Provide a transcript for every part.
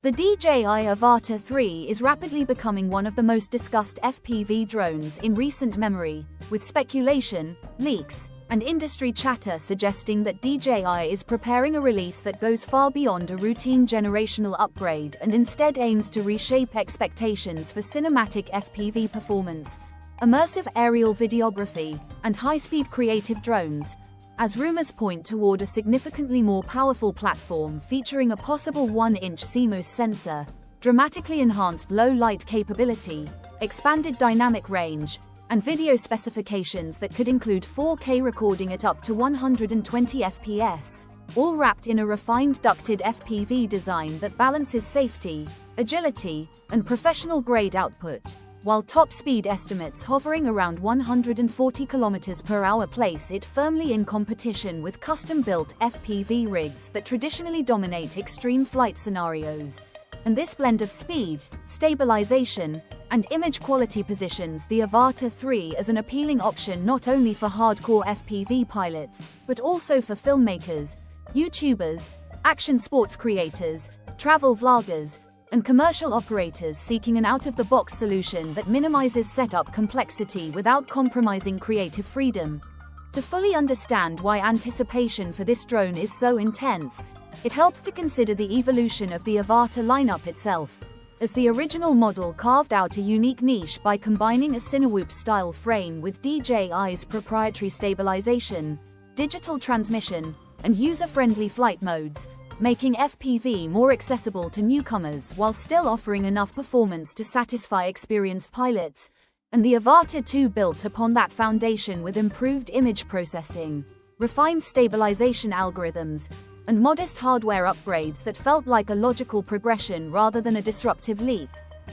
The DJI Avata 3 is rapidly becoming one of the most discussed FPV drones in recent memory, with speculation, leaks, and industry chatter suggesting that DJI is preparing a release that goes far beyond a routine generational upgrade and instead aims to reshape expectations for cinematic FPV performance, immersive aerial videography, and high-speed creative drones, as rumors point toward a significantly more powerful platform featuring a possible 1-inch CMOS sensor, dramatically enhanced low-light capability, expanded dynamic range, and video specifications that could include 4K recording at up to 120 FPS, all wrapped in a refined ducted FPV design that balances safety, agility, and professional-grade output, while top speed estimates hovering around 140 km/h place it firmly in competition with custom-built FPV rigs that traditionally dominate extreme flight scenarios. And this blend of speed, stabilization, and image quality positions the Avata 3 as an appealing option not only for hardcore FPV pilots, but also for filmmakers, YouTubers, action sports creators, travel vloggers, and commercial operators seeking an out-of-the-box solution that minimizes setup complexity without compromising creative freedom. To fully understand why anticipation for this drone is so intense, it helps to consider the evolution of the Avata lineup itself, as the original model carved out a unique niche by combining a Cinewoop-style frame with DJI's proprietary stabilization, digital transmission, and user-friendly flight modes, making FPV more accessible to newcomers while still offering enough performance to satisfy experienced pilots. And the Avata 2 built upon that foundation with improved image processing, refined stabilization algorithms, and modest hardware upgrades that felt like a logical progression rather than a disruptive leap.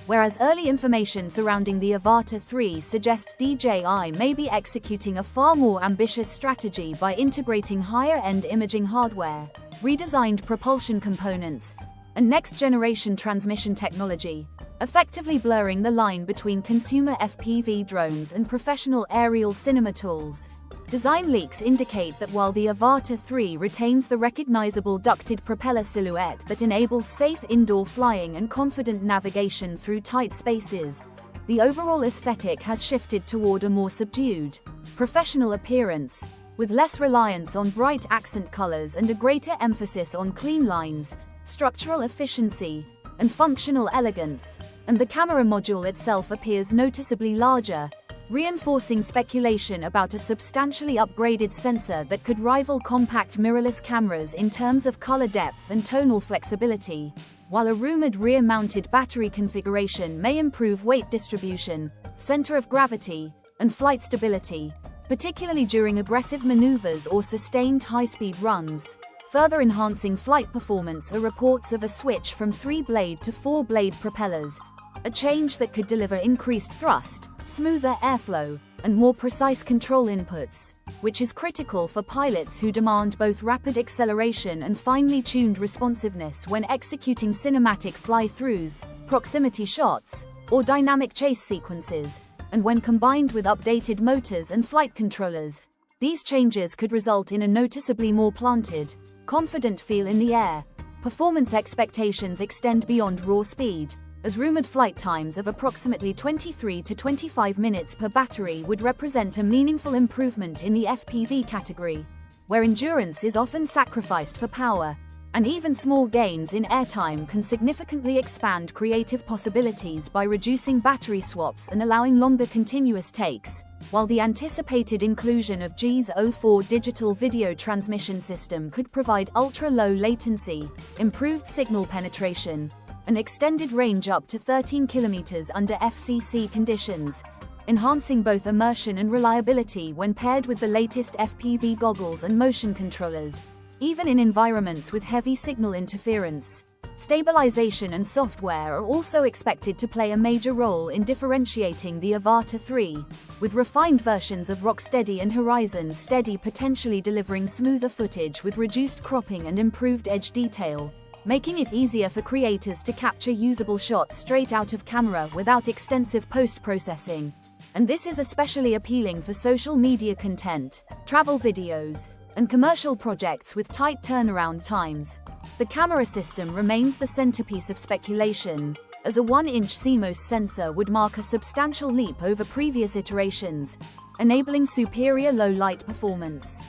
Whereas early information surrounding the Avata 3 suggests DJI may be executing a far more ambitious strategy by integrating higher-end imaging hardware, redesigned propulsion components, and next-generation transmission technology, effectively blurring the line between consumer FPV drones and professional aerial cinema tools. Design leaks indicate that while the Avata 3 retains the recognizable ducted propeller silhouette that enables safe indoor flying and confident navigation through tight spaces, the overall aesthetic has shifted toward a more subdued, professional appearance, with less reliance on bright accent colors and a greater emphasis on clean lines, structural efficiency, and functional elegance. And the camera module itself appears noticeably larger, reinforcing speculation about a substantially upgraded sensor that could rival compact mirrorless cameras in terms of color depth and tonal flexibility, while a rumored rear-mounted battery configuration may improve weight distribution, center of gravity, and flight stability, particularly during aggressive maneuvers or sustained high-speed runs. Further enhancing flight performance are reports of a switch from 3-blade to 4-blade propellers, a change that could deliver increased thrust, smoother airflow, and more precise control inputs, which is critical for pilots who demand both rapid acceleration and finely tuned responsiveness when executing cinematic fly-throughs, proximity shots, or dynamic chase sequences. And when combined with updated motors and flight controllers, these changes could result in a noticeably more planted, confident feel in the air. Performance expectations extend beyond raw speed, as rumored flight times of approximately 23 to 25 minutes per battery would represent a meaningful improvement in the FPV category, where endurance is often sacrificed for power, and even small gains in airtime can significantly expand creative possibilities by reducing battery swaps and allowing longer continuous takes, while the anticipated inclusion of DJI's O4 digital video transmission system could provide ultra-low latency, improved signal penetration, an extended range up to 13 km under FCC conditions, enhancing both immersion and reliability when paired with the latest FPV goggles and motion controllers, even in environments with heavy signal interference. Stabilization and software are also expected to play a major role in differentiating the Avata 3, with refined versions of Rocksteady and Horizon Steady potentially delivering smoother footage with reduced cropping and improved edge detail, making it easier for creators to capture usable shots straight out of camera without extensive post-processing. And this is especially appealing for social media content, travel videos, and commercial projects with tight turnaround times. The camera system remains the centerpiece of speculation, as a 1-inch CMOS sensor would mark a substantial leap over previous iterations, enabling superior low-light performance.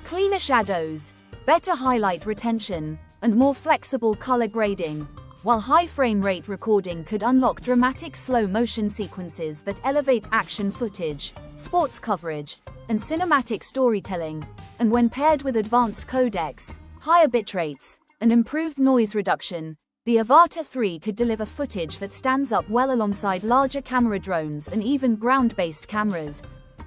Cleaner shadows, better highlight retention, and more flexible color grading, while high frame rate recording could unlock dramatic slow-motion sequences that elevate action footage, sports coverage, and cinematic storytelling, and when paired with advanced codecs, higher bitrates, and improved noise reduction, the Avata 3 could deliver footage that stands up well alongside larger camera drones and even ground-based cameras.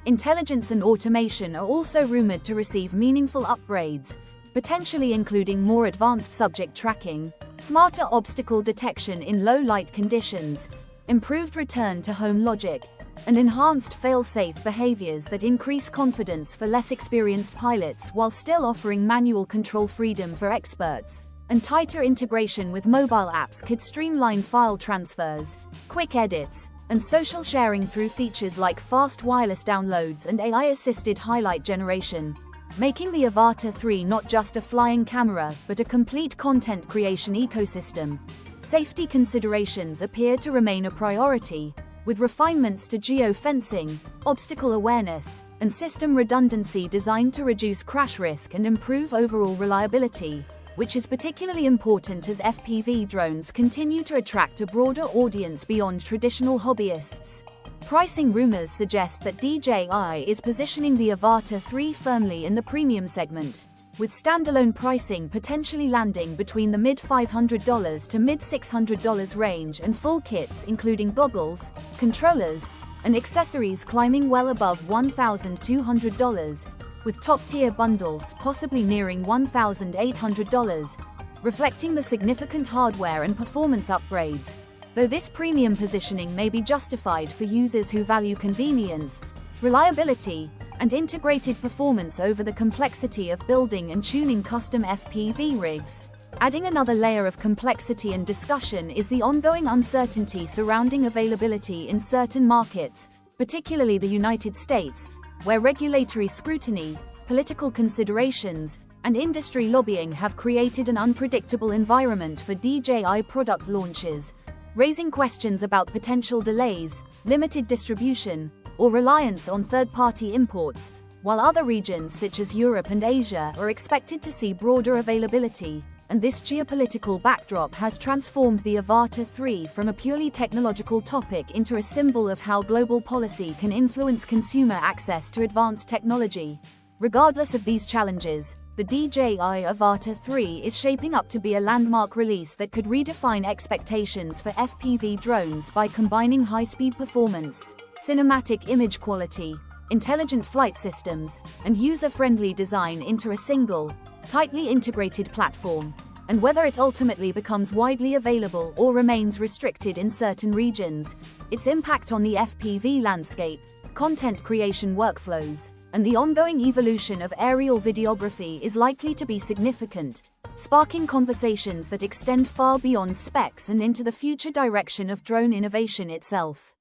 Intelligence and automation are also rumored to receive meaningful upgrades, potentially including more advanced subject tracking, smarter obstacle detection in low-light conditions, improved return-to-home logic, and enhanced fail-safe behaviors that increase confidence for less experienced pilots while still offering manual control freedom for experts. And tighter integration with mobile apps could streamline file transfers, quick edits, and social sharing through features like fast wireless downloads and AI-assisted highlight generation, making the Avata 3 not just a flying camera but a complete content creation ecosystem. Safety considerations appear to remain a priority, with refinements to geo-fencing, obstacle awareness, and system redundancy designed to reduce crash risk and improve overall reliability, which is particularly important as FPV drones continue to attract a broader audience beyond traditional hobbyists. Pricing rumors suggest that DJI is positioning the Avata 3 firmly in the premium segment, with standalone pricing potentially landing between the mid-$500 to mid-$600 range and full kits including goggles, controllers, and accessories climbing well above $1,200, with top-tier bundles possibly nearing $1,800, reflecting the significant hardware and performance upgrades. Though this premium positioning may be justified for users who value convenience, reliability, and integrated performance over the complexity of building and tuning custom FPV rigs. Adding another layer of complexity and discussion is the ongoing uncertainty surrounding availability in certain markets, particularly the United States, where regulatory scrutiny, political considerations, and industry lobbying have created an unpredictable environment for DJI product launches, raising questions about potential delays, limited distribution, or reliance on third-party imports, while other regions such as Europe and Asia are expected to see broader availability. And this geopolitical backdrop has transformed the Avata 3 from a purely technological topic into a symbol of how global policy can influence consumer access to advanced technology. Regardless of these challenges, the DJI Avata 3 is shaping up to be a landmark release that could redefine expectations for FPV drones by combining high-speed performance, cinematic image quality, intelligent flight systems, and user-friendly design into a single, tightly integrated platform. And whether it ultimately becomes widely available or remains restricted in certain regions, its impact on the FPV landscape, content creation workflows, and the ongoing evolution of aerial videography is likely to be significant, sparking conversations that extend far beyond specs and into the future direction of drone innovation itself.